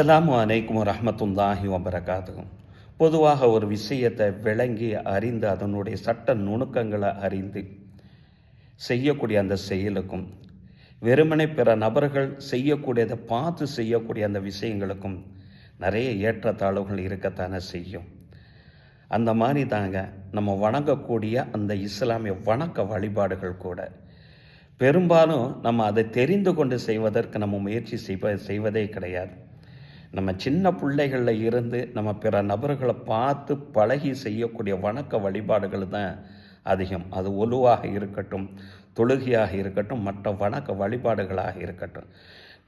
அஸ்ஸலாமு அலைக்கும் வரஹ்மத்துல்லாஹி வபரகாத்துஹு. பொதுவாக ஒரு விஷயத்தை விளங்கி அறிந்து அதனுடைய சட்ட நுணுக்கங்களை அறிந்து செய்யக்கூடிய அந்த செயலுக்கும், வெறுமனே பிற நபர்கள் செய்யக்கூடியதை பார்த்து செய்யக்கூடிய அந்த விஷயங்களுக்கும் நிறைய ஏற்றத்தாழ்வுகள் இருக்கத்தானே செய்யும். அந்த மாதிரி தாங்க நம்ம வணங்கக்கூடிய அந்த இஸ்லாமிய வணக்க வழிபாடுகள் கூட பெரும்பாலும் நம்ம அதை தெரிந்து கொண்டு செய்வதற்கு நம்ம முயற்சி செய்வதே கிடையாது. நம்ம சின்ன பிள்ளைகளில் இருந்து நம்ம பிற நபர்களை பார்த்து பழகி செய்யக்கூடிய வணக்க வழிபாடுகள் தான் அதிகம். அது ஒலுவாக இருக்கட்டும், தொழுகையாக இருக்கட்டும், மற்ற வணக்க வழிபாடுகளாக இருக்கட்டும்.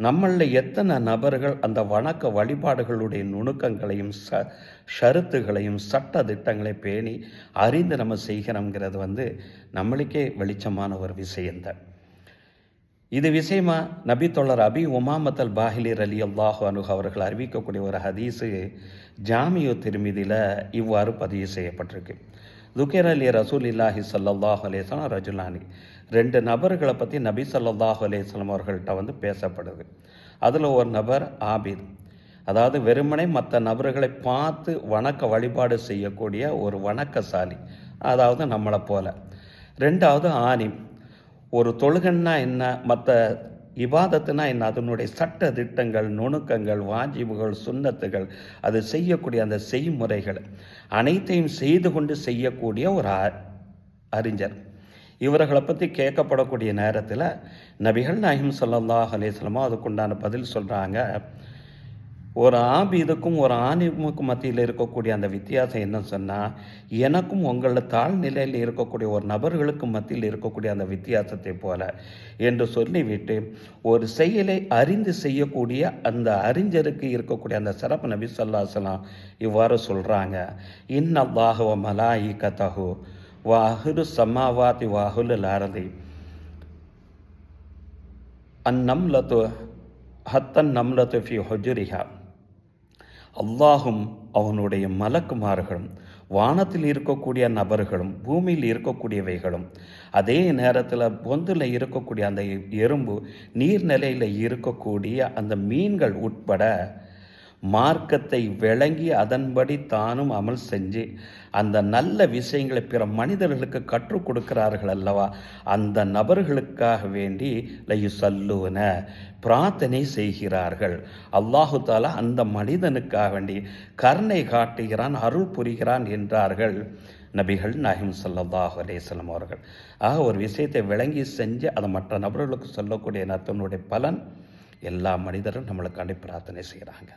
நம்மளில் எத்தனை நபர்கள் அந்த வணக்க வழிபாடுகளுடைய நுணுக்கங்களையும் ஷருத்துகளையும் சட்ட திட்டங்களை பேணி அறிந்து நம்ம செய்கிறோங்கிறது நம்மளுக்கே வெளிச்சமான ஒரு விஷயந்தான். இது விஷயமா நபி தோழர் அபி உமாமத் அல் பாஹிலி ரலியல்லாஹு அன்ஹு அவர்கள் அறிவிக்கக்கூடிய ஒரு ஹதீஸு ஜாமியு திர்மிதியில் இவ்வாறு பதிவு செய்யப்பட்டிருக்கு. துக்கர் அலி ரசூலில்லாஹி ஸல்லல்லாஹு அலைஹி வஸல்லம் ரஜுலானி, 2 நபர்களை பற்றி நபி ஸல்லல்லாஹு அலைஹி வஸல்லம் அவர்கள்ட்ட பேசப்படுது. அதில் ஒரு நபர் ஆபித், அதாவது வெறுமனே மற்ற நபர்களை பார்த்து வணக்க வழிபாடு செய்யக்கூடிய ஒரு வணக்கசாலி, அதாவது நம்மளை போல. 2வது ஆனிம், ஒரு தொழுகன்னா என்ன, மற்ற இபாதத்துனா என்ன, அதனுடைய சட்ட திட்டங்கள், நுணுக்கங்கள், வாஜிபுகள், சுன்னத்துகள், அது செய்யக்கூடிய அந்த செய்முறைகள் அனைத்தையும் செய்து கொண்டு செய்யக்கூடிய ஒரு அறிஞர். இவர்களை பற்றி கேட்கப்படக்கூடிய நேரத்தில் நபிகள் நாயகம் ஸல்லல்லாஹு அலைஹி வஸல்லம் அதுக்குண்டான பதில் சொல்கிறாங்க. ஒரு ஆபீதுக்கும் ஒரு ஆனிமுக்கும் மத்தியில் இருக்கக்கூடிய அந்த வித்தியாசம் என்ன சொன்னால், எனக்கும் உங்களோட தாழ்நிலையில் இருக்கக்கூடிய ஒரு நபர்களுக்கும் மத்தியில் இருக்கக்கூடிய அந்த வித்தியாசத்தை போல என்று சொல்லிவிட்டு ஒரு செயலை அறிந்து செய்யக்கூடிய அந்த அறிஞருக்கு இருக்கக்கூடிய அந்த சிறப்பு நபி ஸல்லல்லாஹு அலைஹி வஸல்லம் இவ்வாறு சொல்கிறாங்க. இன்னல்லாஹ வ மலாயிகத்தஹு வ அஹ்லு ஸமாவாதி வ அஹ்லுல் அர்தி அந்நம்லத்து ஹத்தன் நம்லத்து ஃபி ஹுஜுரிஹா, அல்லாஹும் அவனுடைய மலக்குமார்களும் வானத்தில் இருக்கக்கூடிய நபர்களும் பூமியில் இருக்கக்கூடியவைகளும் அதே நேரத்தில் பொந்தில் இருக்கக்கூடிய அந்த எறும்பு, நீர்நிலையில் இருக்கக்கூடிய அந்த மீன்கள் உட்பட மார்க்கத்தை விளங்கி அதன்படி தானும் அமல் செஞ்சு அந்த நல்ல விஷயங்களை பிற மனிதர்களுக்கு கற்றுக் கொடுக்கிறார்கள் அல்லவா, அந்த நபர்களுக்காக வேண்டி லயுசல்லூன பிரார்த்தனை செய்கிறார்கள். அல்லாஹு தாலா அந்த மனிதனுக்காக வேண்டி கருணை காட்டுகிறான், அருள் புரிகிறான் என்றார்கள் நபிகள் நாயகம் ஸல்லல்லாஹு அலைஹி வஸல்லம் அவர்கள். ஆக ஒரு விஷயத்தை விளங்கி செஞ்சு அதை மற்ற நபர்களுக்கு சொல்லக்கூடிய தன்னுடைய பலன் எல்லா மனிதரும் நம்மளுக்காண்டி பிரார்த்தனை செய்கிறாங்க.